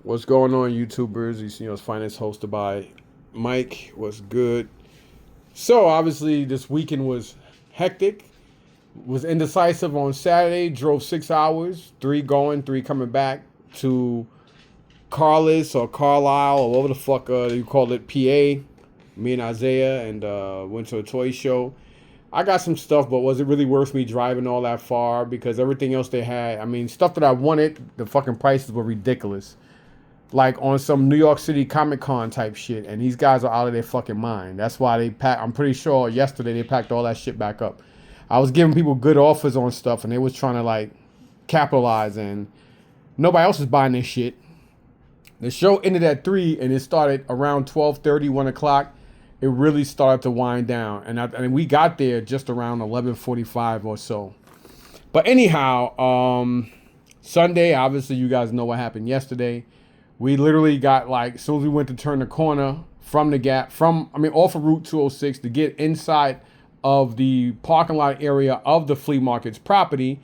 What's going on, YouTubers? It's Finance hosted by Mike. What's good? So obviously this weekend was hectic. Was indecisive on Saturday. Drove 6 hours, three going, three coming back to Carlis or Carlisle or whatever the fuck you call it, PA. Me and Isaiah and went to a toy show. I got some stuff, but was it really worth me driving all that far? Because everything else they had, stuff that I wanted, the fucking prices were ridiculous, like on some New York City Comic Con type shit, and these guys are out of their fucking mind. That's why they packed. I'm pretty sure yesterday they packed all that shit back up. I was giving people good offers on stuff, and they was trying to like capitalize, and nobody else is buying this shit. The show ended at 3, and it started around 12:30, 1 o'clock. It really started to wind down, and we got there just around 11:45 or so. But anyhow, Sunday, obviously, you guys know what happened yesterday. We literally got, like, as soon as we went to turn the corner from the gap, off of Route 206 to get inside of the parking lot area of the flea market's property,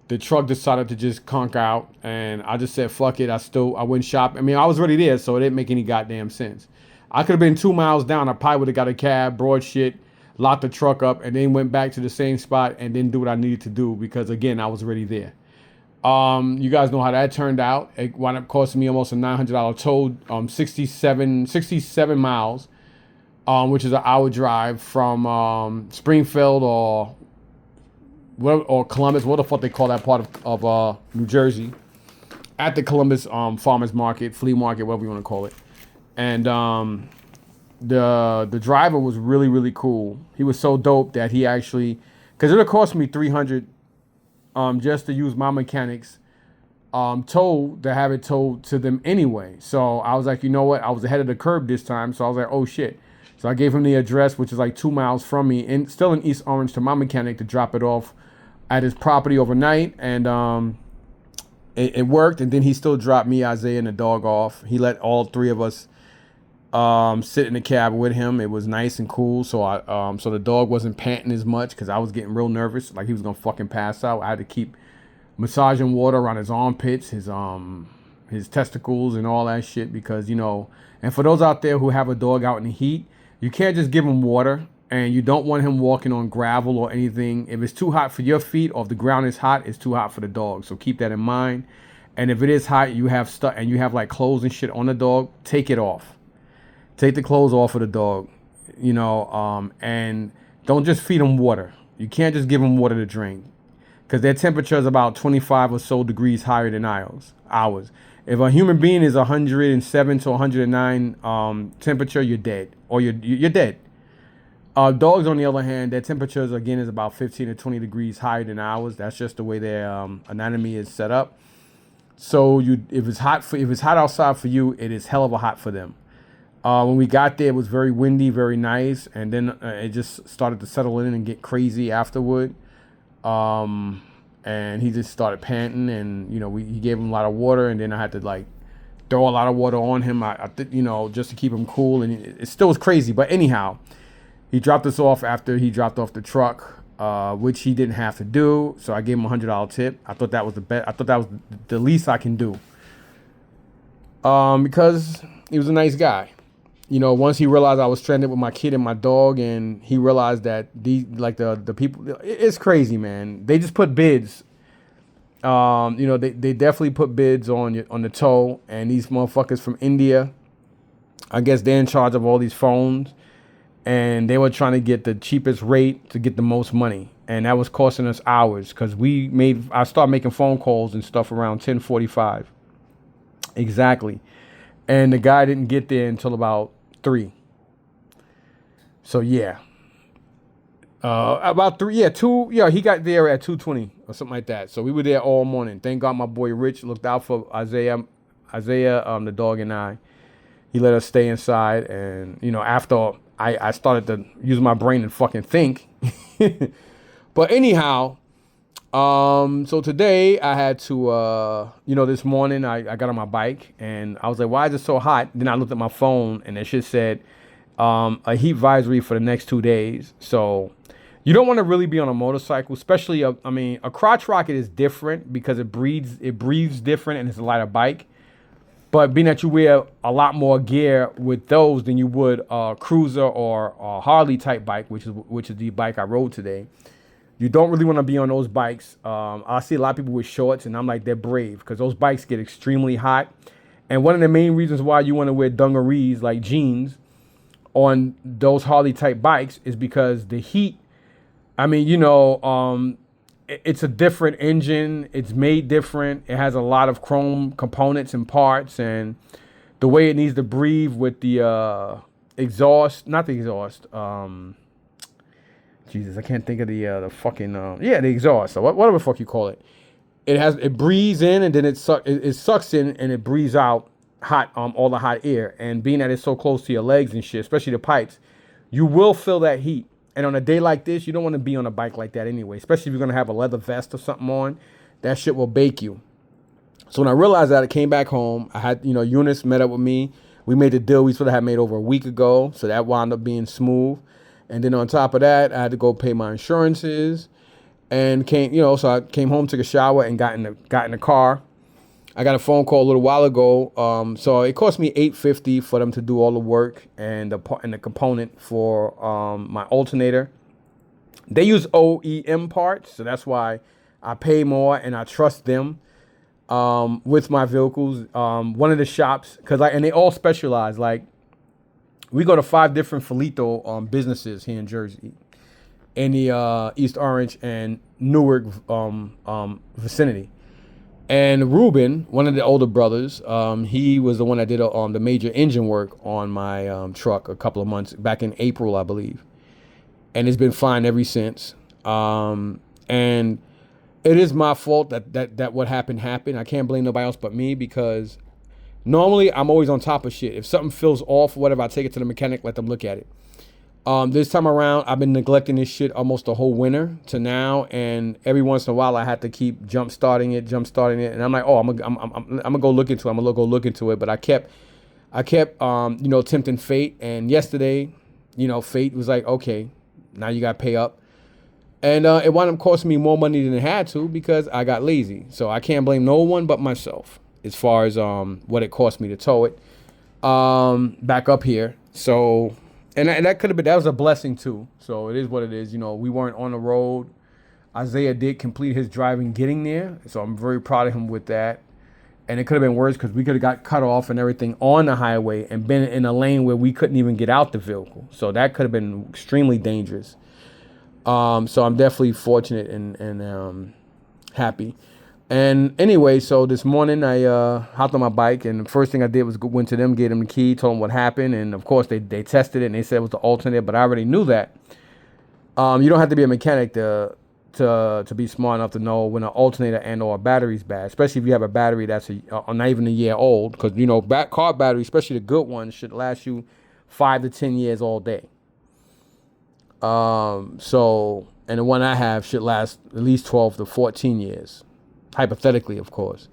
the truck decided to just conk out, and I just said, fuck it. I went shopping. I was already there, so it didn't make any goddamn sense. I could have been 2 miles down. I probably would have got a cab, broad shit, locked the truck up, and then went back to the same spot and didn't do what I needed to do because, again, I was already there. You guys know how that turned out. It wound up costing me almost a $900 toll, 67 miles, which is an hour drive from Springfield or Columbus, what the fuck they call that part of New Jersey, at the Columbus farmers market, flea market, whatever you want to call it. And the driver was really, really cool. He was so dope that he actually, because it would have cost me $300 just to use my mechanics tow, to have it towed to them anyway. So I was like, you know what? I was ahead of the curve this time. So I was like, oh shit. So I gave him the address, which is like 2 miles from me, and still in East Orange, to my mechanic to drop it off at his property overnight. And it worked. And then he still dropped me, Isaiah, and the dog off. He let all three of us sit in the cab with him. It was nice and cool. So so the dog wasn't panting as much because I was getting real nervous, like he was gonna fucking pass out. I had to keep massaging water around his armpits, his testicles, and all that shit because, and for those out there who have a dog out in the heat, you can't just give him water, and you don't want him walking on gravel or anything. If it's too hot for your feet, or if the ground is hot, it's too hot for the dog. So keep that in mind. And if it is hot, you have stuff and you have like clothes and shit on the dog, take it off. Take the clothes off of the dog, and don't just feed them water. You can't just give them water to drink because their temperature is about 25 or so degrees higher than ours. If a human being is 107 to 109 temperature, you're dead, or you're dead. Dogs, on the other hand, their temperatures again is about 15 to 20 degrees higher than ours. That's just the way their anatomy is set up. So if it's hot outside for you, it is hell of a hot for them. When we got there, it was very windy, very nice, and then it just started to settle in and get crazy afterward. And he just started panting, and he gave him a lot of water, and then I had to like throw a lot of water on him, just to keep him cool, and it still was crazy. But anyhow, he dropped us off after he dropped off the truck, which he didn't have to do. So I gave him $100 tip. I thought that was the least I can do, because he was a nice guy. Once he realized I was stranded with my kid and my dog, and he realized that the people, it's crazy, man. They just put bids. They definitely put bids on the tow, and these motherfuckers from India, I guess they're in charge of all these phones, and they were trying to get the cheapest rate to get the most money, and that was costing us hours because I started making phone calls and stuff around 10:45, exactly, and the guy didn't get there until about 3. So yeah, about 3, yeah, 2, yeah, he got there at 2:20 or something like that. So we were there all morning. Thank God my boy Rich looked out for Isaiah, the dog, and I. He let us stay inside, and after I started to use my brain and fucking think. But anyhow, so today I had to, this morning I got on my bike and I was like, why is it so hot? Then I looked at my phone and it shit said a heat advisory for the next 2 days. So you don't want to really be on a motorcycle, especially a crotch rocket is different because it breathes different and it's a lighter bike. But being that you wear a lot more gear with those than you would a cruiser or a Harley type bike, which is the bike I rode today, you don't really want to be on those bikes. I see a lot of people with shorts, and I'm like, they're brave because those bikes get extremely hot. And one of the main reasons why you want to wear dungarees like jeans on those Harley type bikes is because the heat. I mean, it's a different engine. It's made different. It has a lot of chrome components and parts, and the way it needs to breathe with the exhaust, not the exhaust. Jesus, I can't think of the fucking the exhaust. So whatever the fuck you call it. It breathes in and then it sucks in and it breathes out hot all the hot air. And being that it's so close to your legs and shit, especially the pipes, you will feel that heat. And on a day like this, you don't want to be on a bike like that anyway, especially if you're going to have a leather vest or something on. That shit will bake you. So when I realized that, I came back home. I had, Eunice met up with me. We made the deal we sort of had made over a week ago. So that wound up being smooth. And then on top of that, I had to go pay my insurances and so I came home, took a shower, and got in the car. I got a phone call a little while ago. So it cost me $850 for them to do all the work and the component for my alternator. They use OEM parts, so that's why I pay more and I trust them with my vehicles. One of the shops, and they all specialize. Like, we go to 5 different Filito businesses here in Jersey, in the East Orange and Newark vicinity. And Ruben, one of the older brothers, he was the one that did the major engine work on my truck a couple of months back in April, I believe. And it's been fine ever since. And it is my fault that what happened. I can't blame nobody else but me, because normally I'm always on top of shit. If something feels off or whatever, I take it to the mechanic, let them look at it. This time around, I've been neglecting this shit almost the whole winter to now, and every once in a while I had to keep jump starting it, and I'm like, oh, I'm gonna go look into it. But I kept tempting fate, and yesterday, fate was like, okay, now you gotta pay up, and it wound up costing me more money than it had to because I got lazy. So I can't blame no one but myself as far as what it cost me to tow it back up here. So. And that was a blessing too. So it is what it is. We weren't on the road. Isaiah did complete his driving getting there. So I'm very proud of him with that. And it could have been worse because we could have got cut off and everything on the highway and been in a lane where we couldn't even get out the vehicle. So that could have been extremely dangerous. So I'm definitely fortunate and happy. And anyway, so this morning I hopped on my bike, and the first thing I did was went to them, gave them the key, told them what happened, and of course they tested it and they said it was the alternator, but I already knew that. You don't have to be a mechanic to be smart enough to know when an alternator and or a battery is bad, especially if you have a battery that's not even a year old, because car batteries, especially the good ones, should last you 5 to 10 years all day. So, and the one I have should last at least 12 to 14 years. Hypothetically, of course.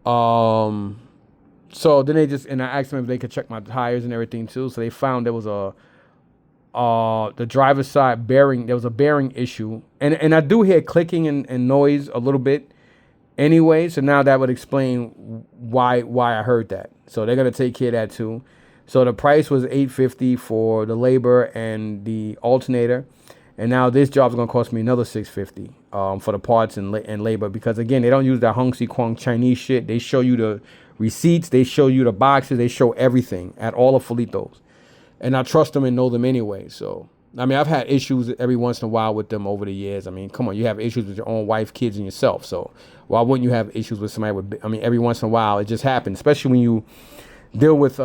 So then I asked them if they could check my tires and everything too. So they found there was the driver's side bearing, there was a bearing issue. And I do hear clicking and noise a little bit anyway. So now that would explain why I heard that. So they're going to take care of that too. So the price was $850 for the labor and the alternator. And now this job is going to cost me another $650 for the parts and labor, because again, they don't use that Hung Si Kwang Chinese shit. They show you the receipts, they show you the boxes, they show everything at all of Filitos, and I trust them and know them anyway. So I mean, I've had issues every once in a while with them over the years. I mean, come on, you have issues with your own wife, kids, and yourself. So why wouldn't you have issues with somebody? Every once in a while, it just happens, especially when you deal with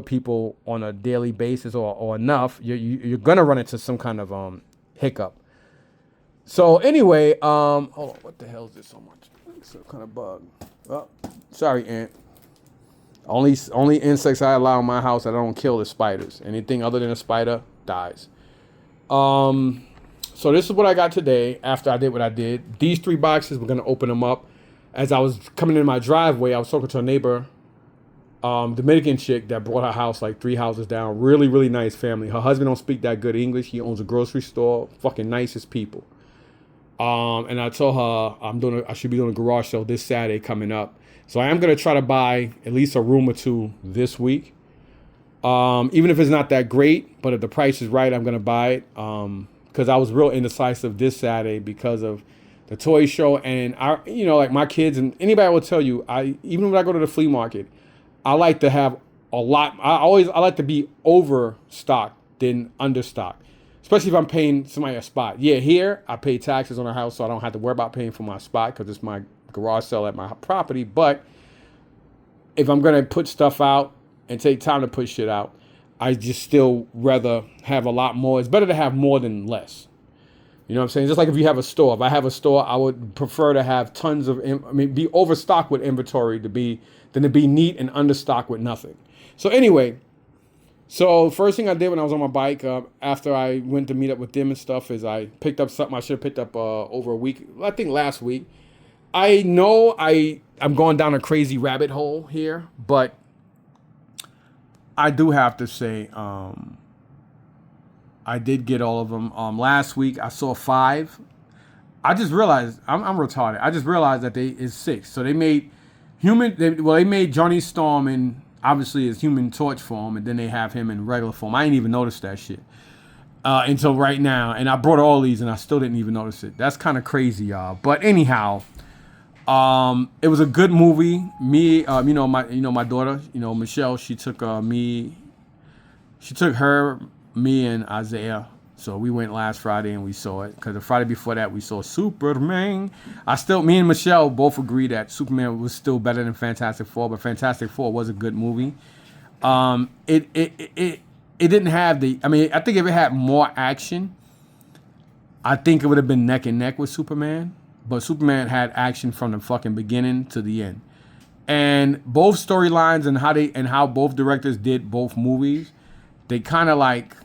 people on a daily basis or enough, you're gonna run into some kind of hiccup. So anyway, hold on, what the hell is this so much? It's some kind of bug. Oh, sorry, ant. Only insects I allow in my house that I don't kill is spiders. Anything other than a spider dies. So this is what I got today after I did what I did. These 3 boxes, we're gonna open them up. As I was coming in my driveway, I was talking to a neighbor, Dominican chick that bought her house like 3 houses down. Really, really nice family. Her husband don't speak that good English. He owns a grocery store. Fucking nicest people. And I told her I should be doing a garage sale this Saturday coming up. So I am going to try to buy at least a room or two this week. Even if it's not that great, but if the price is right, I'm going to buy it. Because I was real indecisive this Saturday because of the toy show. And like my kids and anybody will tell you, even when I go to the flea market, I like to have a lot. I like to be overstocked than understocked. Especially if I'm paying somebody a spot. Yeah, here I pay taxes on a house, so I don't have to worry about paying for my spot because it's my garage sale at my property. But if I'm going to put stuff out and take time to put shit out, I just still rather have a lot more. It's better to have more than less. You know what I'm saying? Just like if you have a store. If I have a store, I would prefer to have tons of, be overstocked with inventory than to be neat and understocked with nothing. So anyway, so first thing I did when I was on my bike, after I went to meet up with them and stuff, is I picked up something I should have picked up over a week. I think last week. I know I'm going down a crazy rabbit hole here, but I do have to say I did get all of them. Last week I saw 5. I just realized I'm retarded. I just realized that it's 6. So they made they made Johnny Storm in obviously his Human Torch form, and then they have him in regular form. I didn't even notice that shit until right now, and I brought all these, and I still didn't even notice it. That's kind of crazy, y'all. But anyhow, it was a good movie. Me, my daughter, Michelle, she took me and Isaiah. So we went last Friday and we saw it. Because the Friday before that, we saw Superman. Me and Michelle both agreed that Superman was still better than Fantastic Four, but Fantastic Four was a good movie. It didn't have I think if it had more action, I think it would have been neck and neck with Superman. But Superman had action from the fucking beginning to the end. And both storylines and how both directors did both movies, they kind of like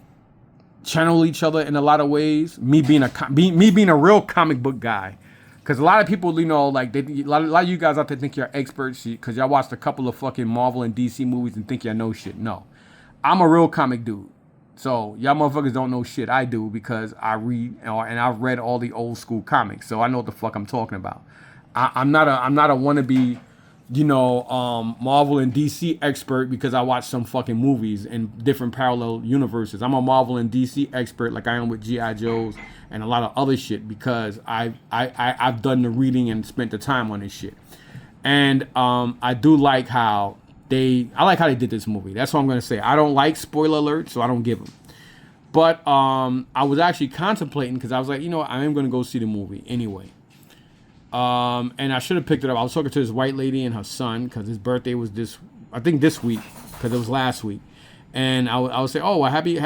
channel each other in a lot of ways. Me being a real comic book guy, because a lot of people, like a lot of you guys out there think you're experts because y'all watched a couple of fucking Marvel and DC movies and think y'all know shit. No, I'm a real comic dude. So y'all motherfuckers don't know shit. I do because I read and I've read all the old school comics, so I know what the fuck I'm talking about. I'm not a wannabe, Marvel and DC expert because I watch some fucking movies in different parallel universes. I'm a Marvel and DC expert like I am with G.I. Joes and a lot of other shit because I've done the reading and spent the time on this shit. And I do like how they did this movie. That's what I'm going to say. I don't like spoiler alerts, so I don't give them. But I was actually contemplating because I was like, I am going to go see the movie anyway. And I should have picked it up. I was talking to this white lady and her son because his birthday was this week because it was last week. And I would say, oh, well, happy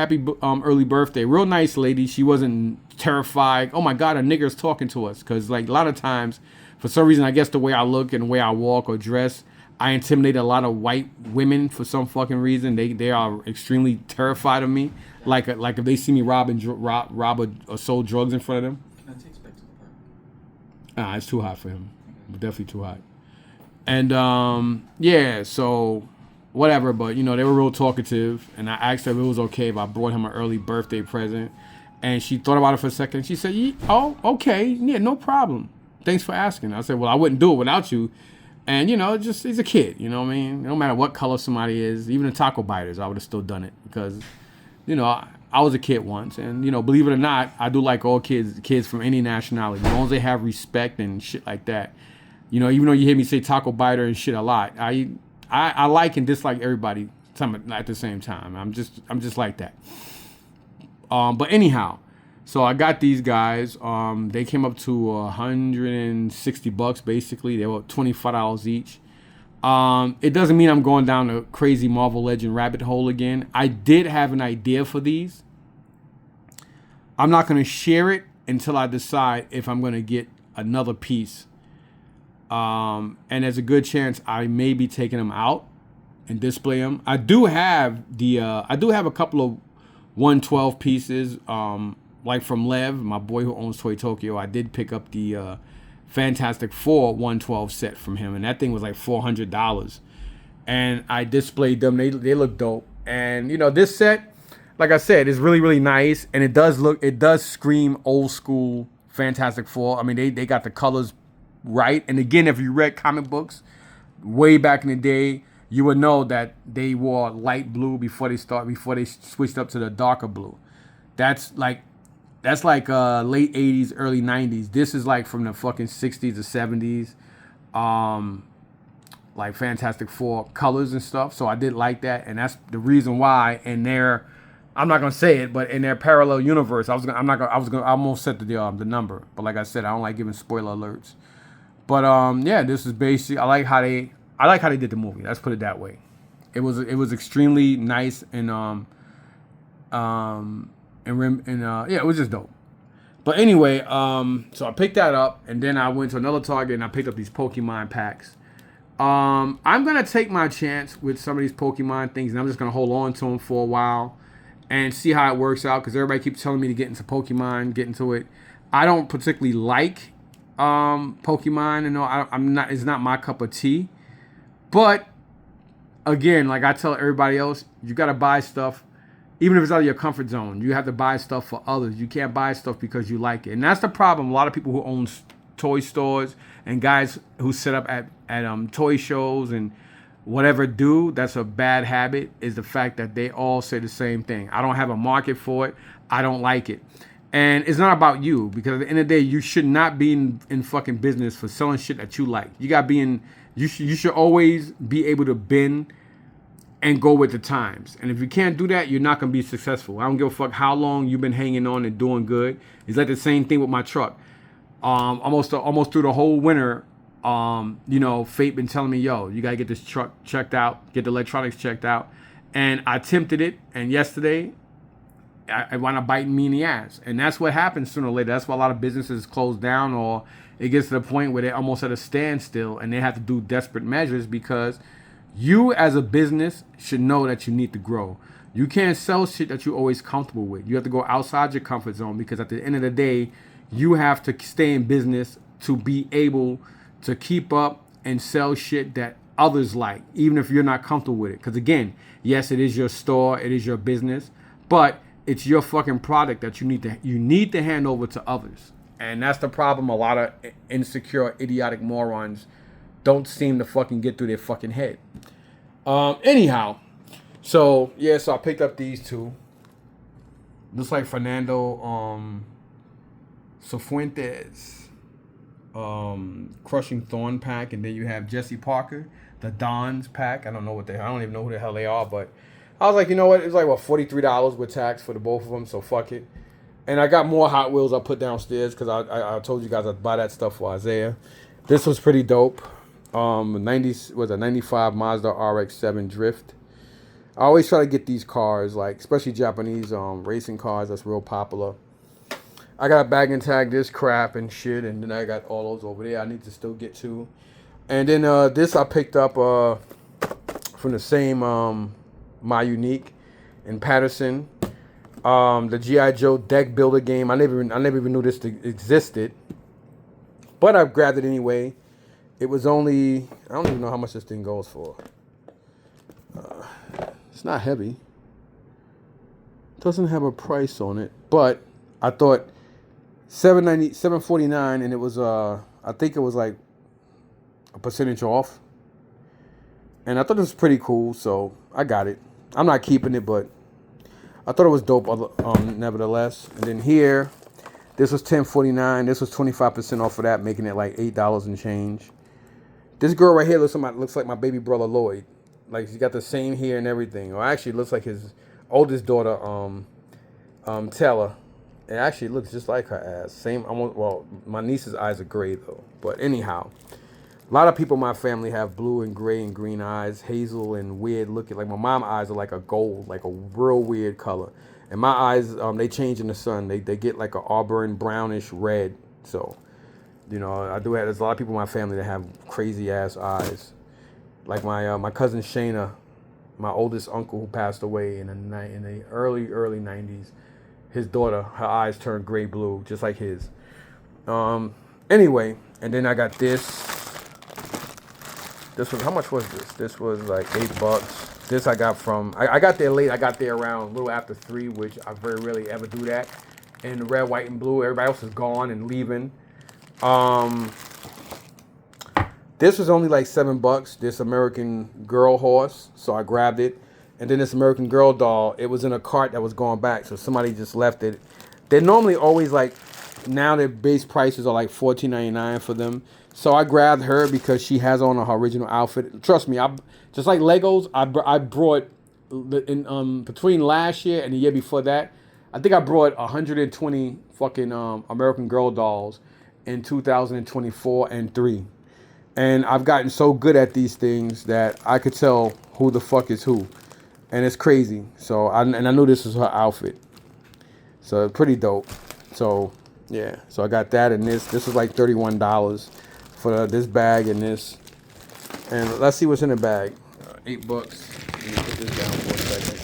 early birthday. Real nice lady. She wasn't terrified. Oh, my God, a nigger's talking to us. Because, like, a lot of times, for some reason, I guess the way I look and the way I walk or dress, I intimidate a lot of white women for some fucking reason. They are extremely terrified of me. Like if they see me rob or sold drugs in front of them. Can I take back to the park? It's too hot for him. Definitely too hot. And yeah, so whatever. But they were real talkative, and I asked her if it was okay if I brought him an early birthday present, and she thought about it for a second. She said, "Oh, okay, yeah, no problem. Thanks for asking." I said, "Well, I wouldn't do it without you." And, just he's a kid, you know what I mean? No matter what color somebody is, even the taco biters, I would have still done it because, I was a kid once. And, believe it or not, I do like all kids from any nationality, as long as they have respect and shit like that. Even though you hear me say taco biter and shit a lot, I like and dislike everybody at the same time. I'm just like that. But anyhow, so I got these guys. They came up to $160 basically. They were $25 each. It doesn't mean I'm going down a crazy Marvel Legend rabbit hole again. I did have an idea for these. I'm not going to share it until I decide if I'm going to get another piece. And there's a good chance I may be taking them out and display them. I do have a couple of 112 pieces. Like from Lev, my boy who owns Toy Tokyo, I did pick up the Fantastic Four 112 set from him, and that thing was like $400. And I displayed them. They look dope. And this set, like I said, is really, really nice, and it does scream old school Fantastic Four. I mean, they got the colors right. And again, if you read comic books, way back in the day, you would know that they wore light blue before they switched up to the darker blue. That's like late 80s, early 90s. This is like from the fucking 60s or 70s. Like Fantastic Four colors and stuff. So I did like that, and that's the reason why in their, I'm not gonna say it, but in their parallel universe, I almost set the number, but like I said, I don't like giving spoiler alerts. But yeah, this is basically, I like how they did the movie. Let's put it that way. It was extremely nice and yeah, it was just dope. But anyway, so I picked that up, and then I went to another Target and I picked up these Pokemon packs. I'm gonna take my chance with some of these Pokemon things, and I'm just gonna hold on to them for a while and see how it works out. Because everybody keeps telling me to get into Pokemon, get into it. I don't particularly like Pokemon, and I'm not. It's not my cup of tea. But again, like I tell everybody else, you gotta buy stuff, even if it's out of your comfort zone. You have to buy stuff for others. You can't buy stuff because you like it, and that's the problem. A lot of people who own toy stores and guys who set up at toy shows and whatever do, that's a bad habit, is the fact that they all say the same thing. I don't have a market for it. I don't like it. And it's not about you, because at the end of the day, you should not be in fucking business for selling shit that you like. You got to be in, you should always be able to bend and go with the times. And if you can't do that, you're not going to be successful. I don't give a fuck how long you've been hanging on and doing good. It's like the same thing with my truck. Almost through the whole winter, Fate been telling me, yo, you gotta get this truck checked out, get the electronics checked out. And I attempted it, and yesterday, I wound up biting me in the ass. And that's what happens sooner or later. That's why a lot of businesses close down, or it gets to the point where they're almost at a standstill and they have to do desperate measures, because you as a business should know that you need to grow. You can't sell shit that you're always comfortable with. You have to go outside your comfort zone, because at the end of the day, you have to stay in business to be able to keep up and sell shit that others like, even if you're not comfortable with it. Because again, yes, it is your store, it is your business, but it's your fucking product that you need to hand over to others. And that's the problem. A lot of insecure, idiotic morons don't seem to fucking get through their fucking head. Anyhow, so I picked up these two. Looks like Fernando Cifuentes, Crushing Thorn pack, and then you have Jesse Parker, the Dons pack. I don't even know who the hell they are, but I was like, you know what? It's like $43 with tax for the both of them, so fuck it. And I got more Hot Wheels I put downstairs, because I told you guys I'd buy that stuff for Isaiah. This was pretty dope. 95 Mazda RX-7 Drift. I always try to get these cars, like especially Japanese racing cars. That's real popular. I got a bag and tag this crap and shit, and then I got all those over there I need to still get to. And then this I picked up from the same My Unique in Patterson. The G.I. Joe deck builder game. I never even knew this existed, but I grabbed it anyway. It was only, I don't even know how much this thing goes for. It's not heavy. Doesn't have a price on it, but I thought $7.49, and it was I think it was like a percentage off, and I thought it was pretty cool, so I got it. I'm not keeping it, but I thought it was dope nevertheless. And then here, this was $10.49. This was 25% off of that, making it like $8 and change. This girl right here looks like my baby brother Lloyd. Like, she got the same hair and everything. Or actually, it looks like his oldest daughter, Taylor. It actually looks just like her ass. Same. Well, my niece's eyes are gray though. But anyhow, a lot of people in my family have blue and gray and green eyes, hazel and weird looking. Like my mom's eyes are like a gold, like a real weird color. And my eyes, they change in the sun. They get like a auburn brownish red. So, there's a lot of people in my family that have crazy ass eyes. Like my cousin Shayna, my oldest uncle who passed away in the early 90s. His daughter, her eyes turned gray blue, just like his. Anyway, and then I got this. How much was this? This was like $8. This I got from, I got there late. I got there around a little after 3, which I very rarely ever do that. In the red, white, and blue. Everybody else is gone and leaving. This was only like $7. This American Girl horse, so I grabbed it. And then this American Girl doll, it was in a cart that was going back, so somebody just left it. They're normally always like, now their base prices are like $14.99 for them. So I grabbed her because she has on her original outfit. Trust me, I just like Legos. I brought in between last year and the year before that, I think I brought 120 fucking American Girl dolls in 2024 and 3. And I've gotten so good at these things that I could tell who the fuck is who. And it's crazy. So I knew this was her outfit. So pretty dope. So yeah. So I got that and this. This was like $31 for this bag and this. And let's see what's in the bag. $8. Let me put this down for a second.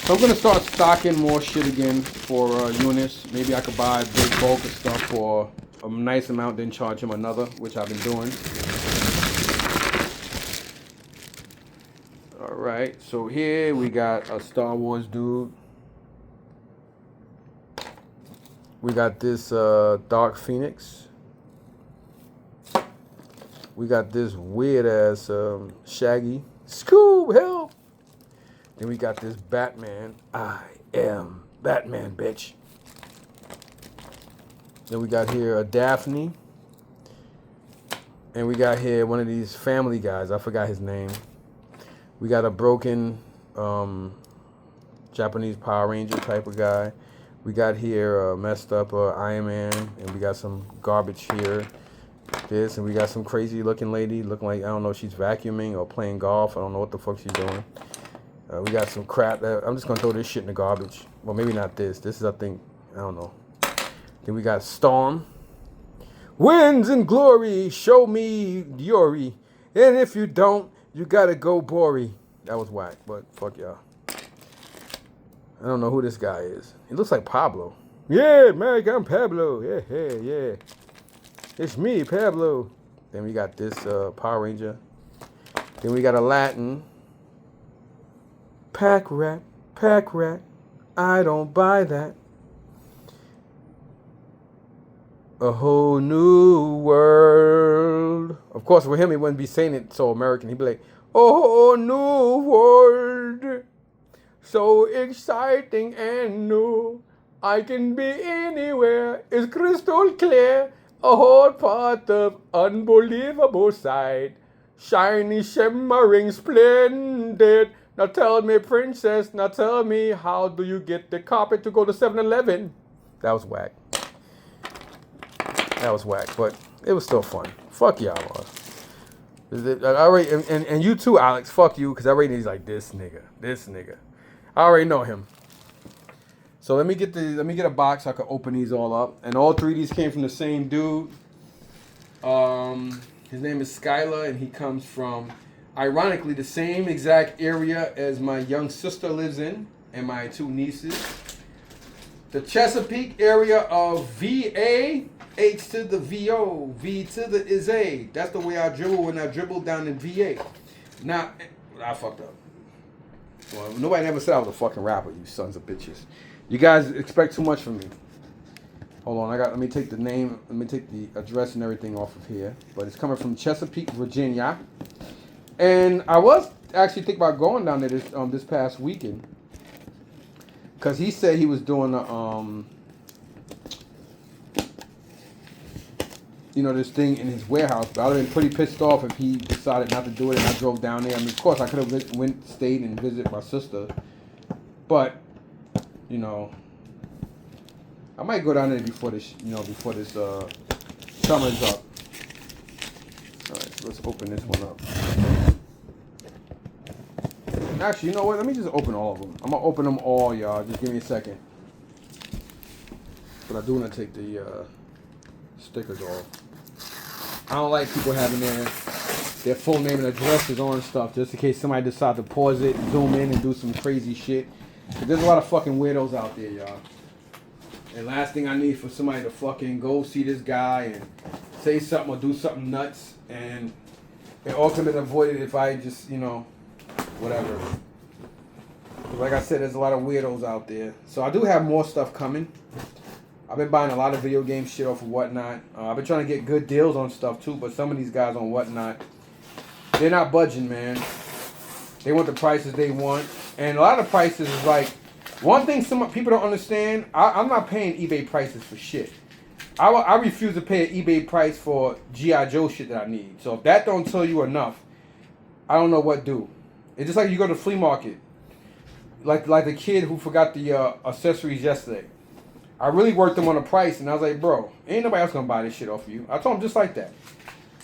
So I'm gonna start stocking more shit again for Eunice. Maybe I could buy a big bulk of stuff for a nice amount, then charge him another, which I've been doing. All right, so here we got a Star Wars dude. We got this Dark Phoenix. We got this weird ass Shaggy. Scoob, help! Then we got this Batman. I am Batman, bitch. Then we got here a Daphne. And we got here one of these family guys. I forgot his name. We got a broken Japanese Power Ranger type of guy. We got here a messed up Iron Man. And we got some garbage here. This. And we got some crazy looking lady. Looking like, I don't know, she's vacuuming or playing golf. I don't know what the fuck she's doing. We got some crap. I'm just going to throw this shit in the garbage. Well, maybe not this. This is, I think, I don't know. Then we got Storm. Winds and glory, show me Yuri. And if you don't, you gotta go Bori. That was whack, but fuck y'all. I don't know who this guy is. He looks like Pablo. Yeah, Mike, I'm Pablo. Yeah. It's me, Pablo. Then we got this Power Ranger. Then we got a Latin. Pack rat. I don't buy that. A whole new world. Of course, with him, he wouldn't be saying it so American. He'd be like, oh, new world. So exciting and new. I can be anywhere. It's crystal clear. A whole part of unbelievable sight. Shiny, shimmering, splendid. Now tell me, princess. Now tell me, how do you get the carpet to go to 7-Eleven? That was whack. That was whack, but it was still fun. Fuck y'all. And you too, Alex. Fuck you, because I already he's like this nigga. I already know him. So let me get a box so I can open these all up. And all three of these came from the same dude. His name is Skylar, and he comes from, ironically, the same exact area as my young sister lives in, and my two nieces. The Chesapeake area of VA. H to the VO, V to the is A. That's the way I dribble when I dribble down in VA. Now, I fucked up. Well, nobody ever said I was a fucking rapper, you sons of bitches. You guys expect too much from me. Hold on, let me take the address and everything off of here. But it's coming from Chesapeake, Virginia. And I was actually thinking about going down there this past weekend. Because he said he was doing this thing in his warehouse, but I would have been pretty pissed off if he decided not to do it and I drove down there. I mean, of course, I could have stayed and visited my sister, but, I might go down there before this summer's up. All right, so let's open this one up. Actually, you know what? Let me just open all of them. I'm going to open them all, y'all. Just give me a second. But I do want to take the stickers off. I don't like people having their full name and addresses on stuff just in case somebody decides to pause it, zoom in, and do some crazy shit. There's a lot of fucking weirdos out there, y'all. And last thing I need for somebody to fucking go see this guy and say something or do something nuts, and it all could have been avoided if I just, whatever. Like I said, there's a lot of weirdos out there. So I do have more stuff coming. I've been buying a lot of video game shit off of Whatnot. I've been trying to get good deals on stuff too, but some of these guys on Whatnot, they're not budging, man. They want the prices they want, and a lot of prices is like, one thing some people don't understand. I'm not paying eBay prices for shit. I refuse to pay an eBay price for G.I. Joe shit that I need. So if that don't tell you enough, I don't know what do. It's just like you go to the flea market. Like the kid who forgot the accessories yesterday. I really worked him on a price, and I was like, bro, ain't nobody else gonna buy this shit off of you. I told him just like that.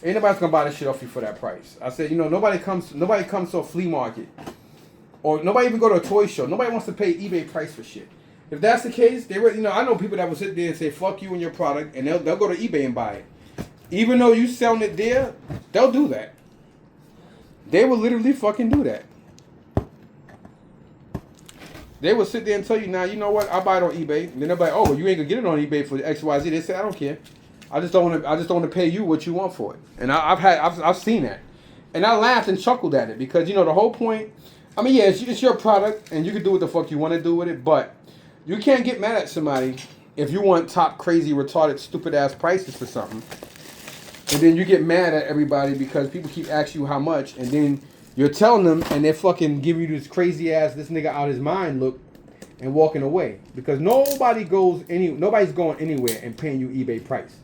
Ain't nobody else gonna buy this shit off you for that price. I said, nobody comes to a flea market. Or nobody even go to a toy show. Nobody wants to pay eBay price for shit. If that's the case, I know people that will sit there and say, fuck you and your product, and they'll go to eBay and buy it. Even though you selling it there, they'll do that. They will literally fucking do that. They will sit there and tell you, now, you know what, I'll buy it on eBay. And then they'll be like, oh, well, you ain't gonna get it on eBay for XYZ. They say, I don't care. I just don't want to pay you what you want for it. And I've seen that. And I laughed and chuckled at it because, the whole point, I mean, yeah, it's your product, and you can do what the fuck you want to do with it, but you can't get mad at somebody if you want top, crazy, retarded, stupid-ass prices for something, and then you get mad at everybody because people keep asking you how much, and then you're telling them, and they're fucking giving you this crazy-ass, this nigga out his mind look, and walking away. Because nobody's going anywhere and paying you eBay price.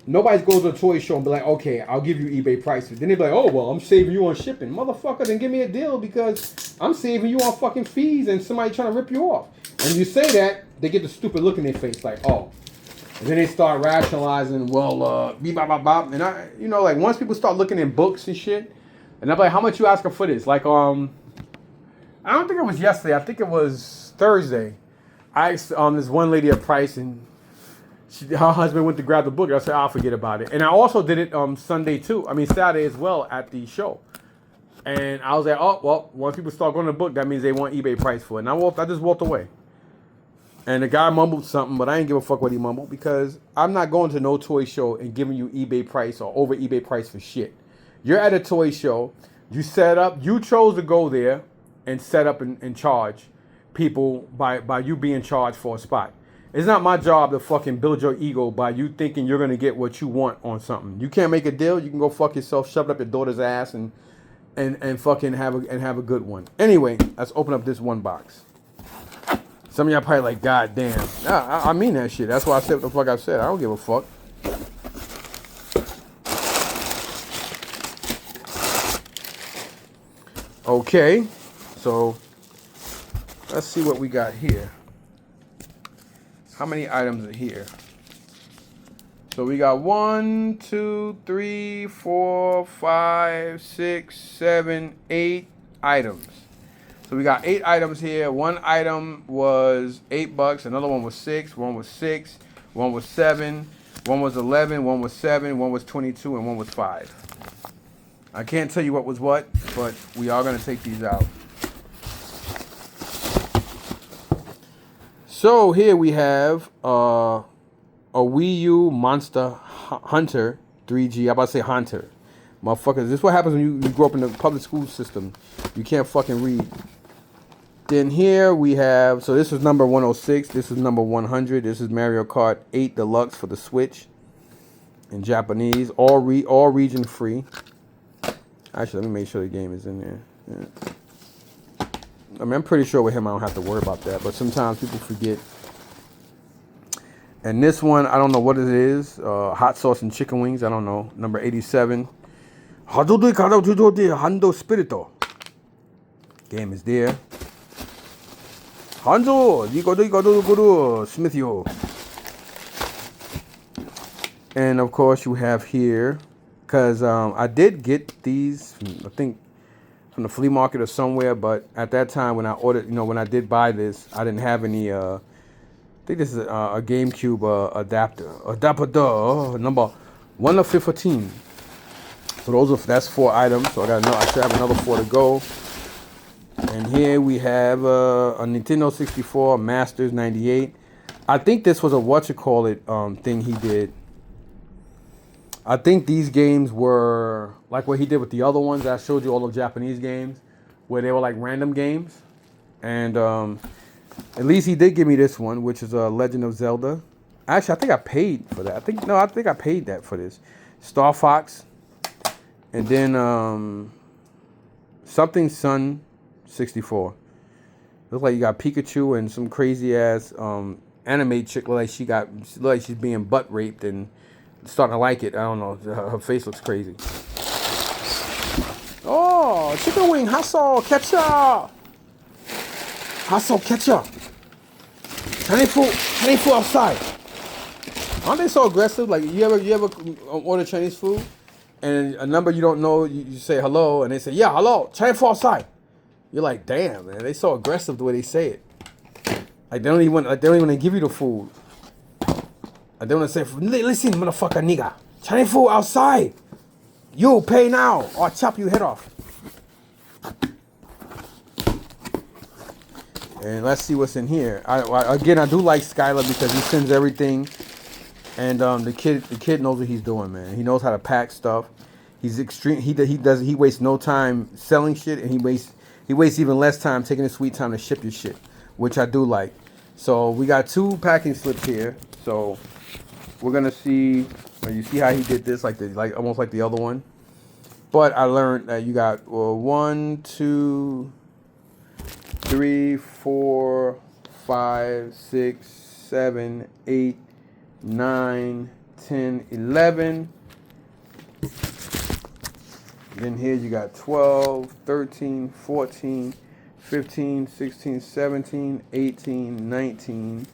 Nobody goes to a toy show and be like, okay, I'll give you eBay prices. Then they be like, oh, well, I'm saving you on shipping. Motherfucker, then give me a deal because I'm saving you on fucking fees and somebody trying to rip you off. And you say that, they get the stupid look in their face like, oh. And then they start rationalizing, well, beep, bop, bop, bop. And like once people start looking in books and shit, and I'm like, how much you asking for this? Like, I don't think it was yesterday. I think it was Thursday. I asked this one lady a price, and her husband went to grab the book. I said, I'll forget about it. And I also did it Saturday as well at the show. And I was like, oh, well, once people start going to the book, that means they want eBay price for it. And I just walked away. And the guy mumbled something, but I didn't give a fuck what he mumbled because I'm not going to no toy show and giving you eBay price or over eBay price for shit. You're at a toy show. You set up. You chose to go there and set up and charge people by you being charged for a spot. It's not my job to fucking build your ego by you thinking you're gonna get what you want on something. You can't make a deal. You can go fuck yourself, shove it up your daughter's ass, and fucking have a good one. Anyway, let's open up this one box. Some of y'all probably like, God damn. I mean that shit. That's why I said what the fuck I said. I don't give a fuck. Okay, so let's see what we got here. How many items are here? So we got 1, 2, 3, 4, 5, 6, 7, 8 items. So we got 8 items here. One item was $8. Another one was 6. One was 6. One was 7. One was 11. One was 7. One was 22. And one was 5. I can't tell you what was what, but we are going to take these out. So here we have a Wii U Monster Hunter 3G. I'm about to say Hunter. Motherfuckers, this is what happens when you grow up in the public school system. You can't fucking read. Then here we have, so this is number 106. This is number 100. This is Mario Kart 8 Deluxe for the Switch in Japanese. All region free. Actually, let me make sure the game is in there. Yeah. I mean, I'm pretty sure with him I don't have to worry about that, but sometimes people forget. And this one, I don't know what it is. Hot sauce and chicken wings, I don't know. Number 87. Hando Spirito. Game is there. Hanzo, Smithio. And of course you have here, because I did get these, I think, from the flea market or somewhere, but at that time when I ordered, when I did buy this, I didn't have any, I think this is a GameCube adapter number 1 of 15. So that's 4 items, so I should have another 4 to go. And here we have a Nintendo 64 Masters 98. I think this was a thing he did. I think these games were like what he did with the other ones. I showed you all the Japanese games where they were like random games. And At least he did give me this one, which is a Legend of Zelda. Actually, I think I paid for that. I think I paid that for this. Star Fox. And then something Sun 64. Looks like you got Pikachu and some crazy ass anime chick. Look like she's being butt raped and starting to like it. I don't know. Her face looks crazy. Oh, chicken wing, hustle, ketchup. Hustle, ketchup. Chinese food outside. Aren't they so aggressive? Like you ever order Chinese food and a number you don't know, you say hello and they say, yeah, hello, Chinese food outside. You're like, damn, man, they so aggressive the way they say it. Like they don't even want to give you the food. Like they want to say, listen, motherfucker, nigga, Chinese food outside. You pay now, or I'll chop your head off. And let's see what's in here. I do like Skylar because he sends everything, and the kid knows what he's doing, man. He knows how to pack stuff. He's extreme. He wastes no time selling shit, and he wastes even less time taking his sweet time to ship your shit, which I do like. So we got 2 packing slips here. So we're gonna see. You see how he did this, like almost like the other one. But I learned that you got 1, 2, 3, 4, 5, 6, 7, 8, 9, 10, 11. Then here you got 12, 13, 14, 15, 16, 17, 18, 19,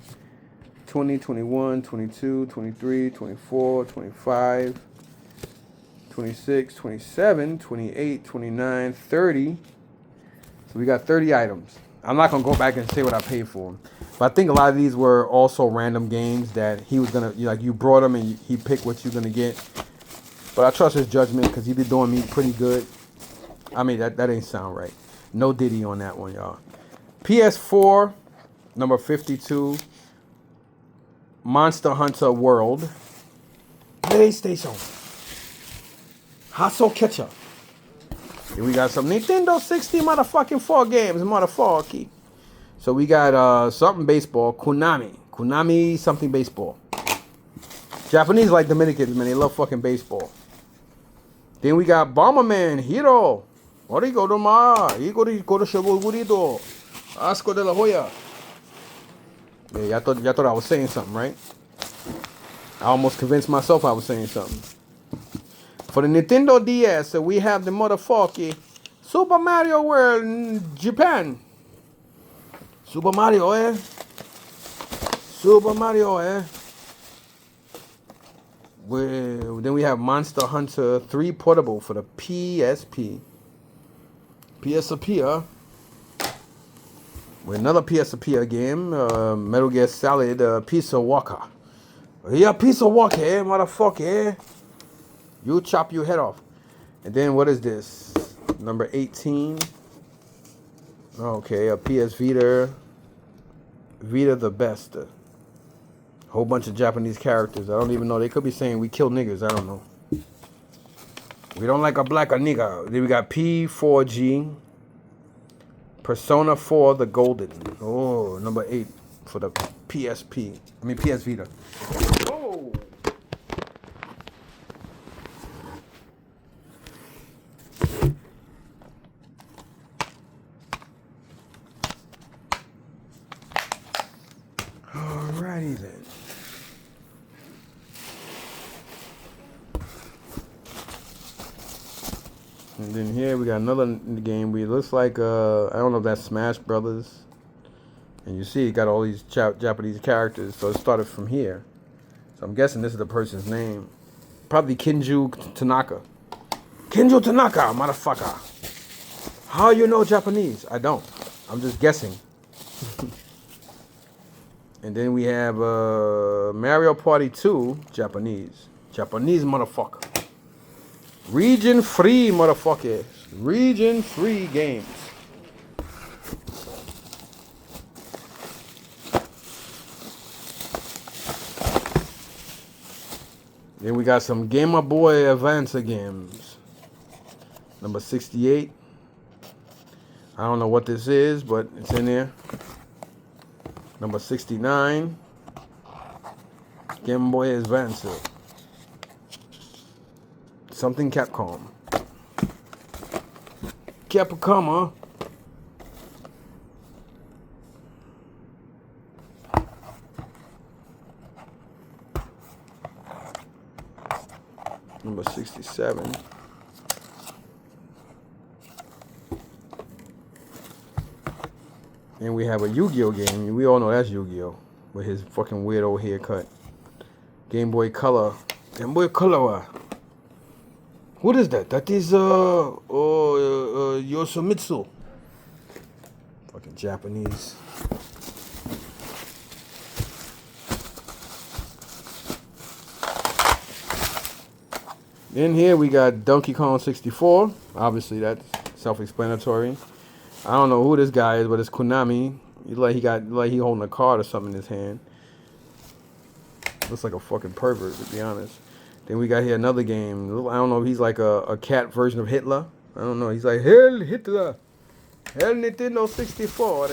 20, 21, 22, 23, 24, 25, 26, 27, 28, 29, 30. So we got 30 items. I'm not going to go back and say what I paid for them. But I think a lot of these were also random games that he was going to, you brought them and he picked what you're going to get. But I trust his judgment because he been doing me pretty good. I mean, that ain't sound right. No Diddy on that one, y'all. PS4, number 52. Monster Hunter World. PlayStation. Hustle Ketchup. Here we got some Nintendo 60 motherfucking 4 games, motherfucker. So we got something baseball, Konami something baseball. Japanese like Dominicans, man, they love fucking baseball. Then we got Bomberman Hero. Origo do ma, Igor to Shogurido. Asco de la Hoya. Yeah, y'all thought I was saying something, right? I almost convinced myself I was saying something. For the Nintendo DS, we have the motherfucking Super Mario World in Japan. Super Mario, eh? Super Mario, eh? Then we have Monster Hunter 3 Portable for the PSP. PSP, huh? With another PSP game, Metal Gear Solid Pizza Walker. Yeah, Pizza Walker, eh, motherfucker, eh? You chop your head off. And then what is this? Number 18. Okay, a PS Vita. Vita the best. Whole bunch of Japanese characters. I don't even know. They could be saying we kill niggas. I don't know. We don't like a black a nigga. Then we got P4G. Persona 4 the Golden. Oh, number 8 for the PSP. I mean PS Vita. Oh. Alrighty then. And then here we got another game. We looks like I don't know if that's Smash Brothers. And you see it got all these Japanese characters. So it started from here. So I'm guessing this is the person's name. Probably Kenju Tanaka. Kenju Tanaka, motherfucker. How you know Japanese? I don't. I'm just guessing. And then we have Mario Party 2, Japanese. Japanese motherfucker. Region free, motherfucker. Region free games. Then we got some Game Boy Advance games. Number 68. I don't know what this is, but it's in there. Number 69. Game Boy Advance. Something Capcom. Capcom, huh? Number 67. And we have a Yu-Gi-Oh game. We all know that's Yu-Gi-Oh with his fucking weird old haircut. Game Boy Color. Game Boy Color. What is that? That is Yoshimitsu. Fucking Japanese. In here we got Donkey Kong 64. Obviously that's self-explanatory. I don't know who this guy is, but it's Konami. He holding a card or something in his hand. Looks like a fucking pervert, to be honest. Then we got here another game. I don't know if he's like a cat version of Hitler. I don't know. He's like, Hell Hitler. Hell Nintendo 64.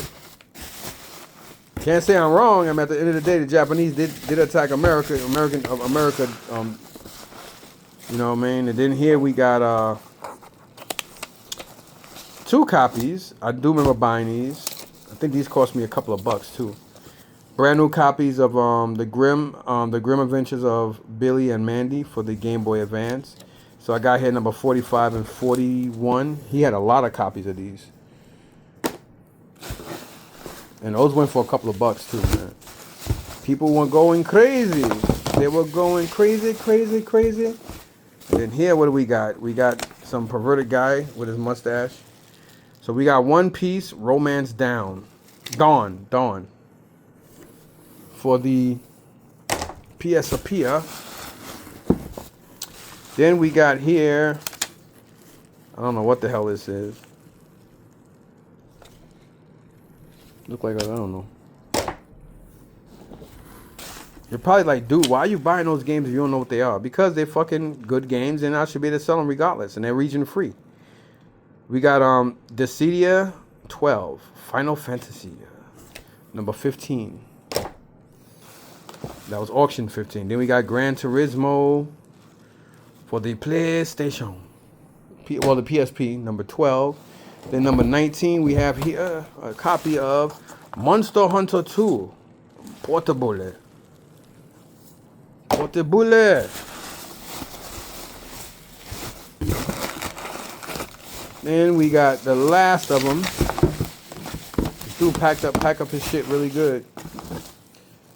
Can't say I'm wrong. I mean, at the end of the day, the Japanese did attack America. You know what I mean? And then here we got 2 copies. I do remember buying these. I think these cost me a couple of bucks too. Brand new copies of the Grim Adventures of Billy and Mandy for the Game Boy Advance. So I got here number 45 and 41. He had a lot of copies of these. And those went for a couple of bucks too, man. People were going crazy. They were going crazy. And then here, what do we got? We got some perverted guy with his mustache. So we got One Piece Romance Dawn. For the PSP. Then we got here, I don't know what the hell this is. Look like, I don't know. You're probably like, dude, why are you buying those games if you don't know what they are? Because they're fucking good games and I should be able to sell them regardless. And they're region free. We got Dissidia 12, Final Fantasy, number 15. That was auction 15. Then we got Gran Turismo for the PlayStation. The PSP, number 12. Then number 19, we have here a copy of Monster Hunter 2. Portable. Then we got the last of them. This dude pack up his shit really good.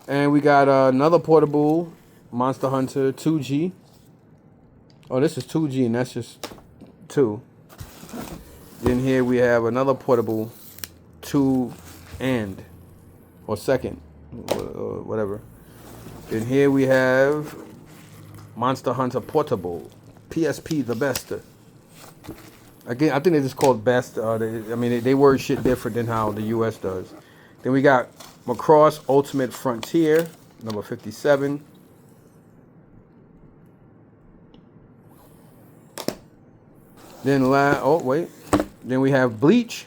And we got another portable Monster Hunter 2G. Oh, this is 2G and that's just 2. Then here we have another portable 2 or second, or whatever. Then here we have Monster Hunter Portable. PSP, the best. Again, I think they just called best. They word shit different than how the US does. Then we got Macross Ultimate Frontier, number 57. Then Then we have Bleach,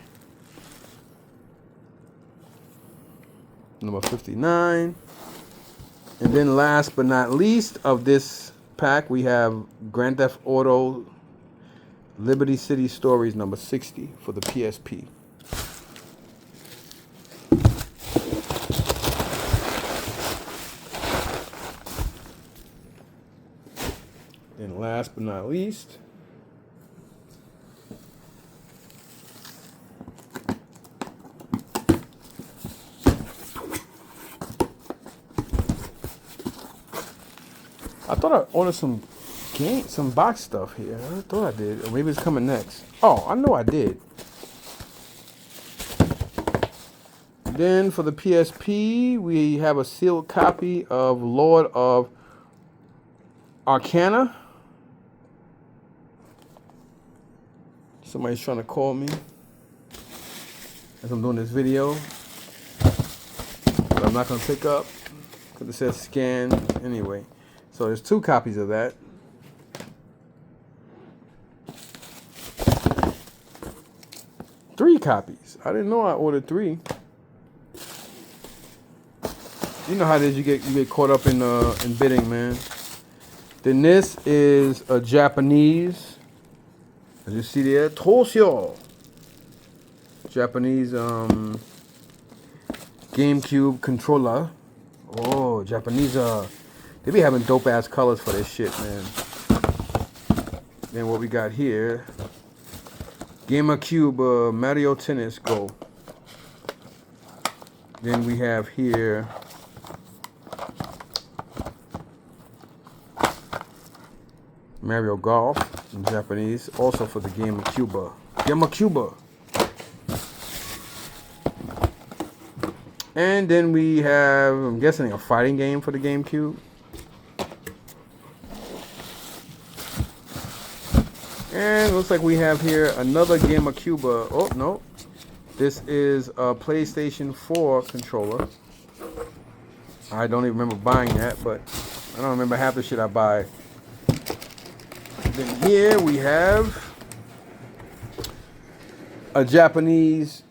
number 59. And then last but not least of this pack, we have Grand Theft Auto Liberty City Stories, number 60 for the PSP. And last but not least, I thought I ordered some box stuff here. I thought I did. Or maybe it's coming next. Oh, I know I did. Then for the PSP, we have a sealed copy of Lord of Arcana. Somebody's trying to call me as I'm doing this video. But I'm not going to pick up because it says scan anyway. So there's 2 copies of that. Three copies. I didn't know I ordered 3. You know how it is. You get caught up in bidding, man. Then this is a Japanese. As you see there, Tosho. Japanese GameCube controller. Oh, Japanese. They be having dope ass colors for this shit, man. Then what we got here, GameCube Mario Tennis Go. Then we have here Mario Golf in Japanese, also for the GameCube. GameCube. And then we have, I'm guessing, a fighting game for the GameCube. And it looks like we have here another GameCube. Oh, no. This is a PlayStation 4 controller. I don't even remember buying that, but I don't remember half the shit I buy. Then here we have a Japanese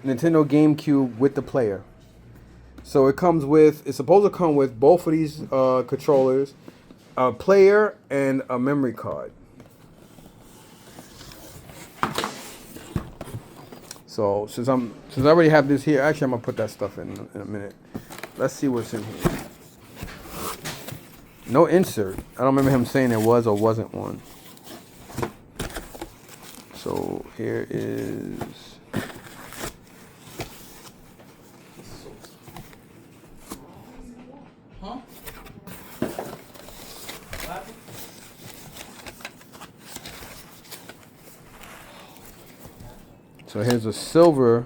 Nintendo GameCube with the player. So it comes with, it's supposed to come with both of these controllers, a player and a memory card. So since I already have this here, actually I'm gonna put that stuff in a minute. Let's see what's in here. No insert. I don't remember him saying there was or wasn't one. So here is So here's a silver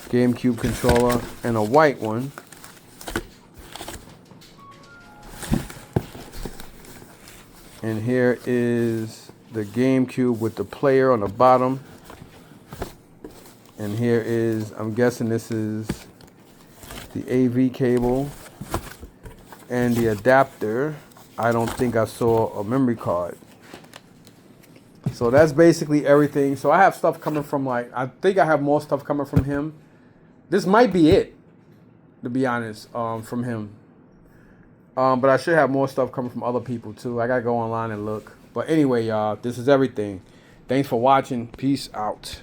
GameCube controller and a white one. And here is the GameCube with the player on the bottom. And here is, I'm guessing this is the AV cable and the adapter. I don't think I saw a memory card. So that's basically everything. So I have stuff coming from, like, I think I have more stuff coming from him. This might be it, to be honest, from him. But I should have more stuff coming from other people too. I gotta go online and look. But anyway, y'all, this is everything. Thanks for watching. Peace out.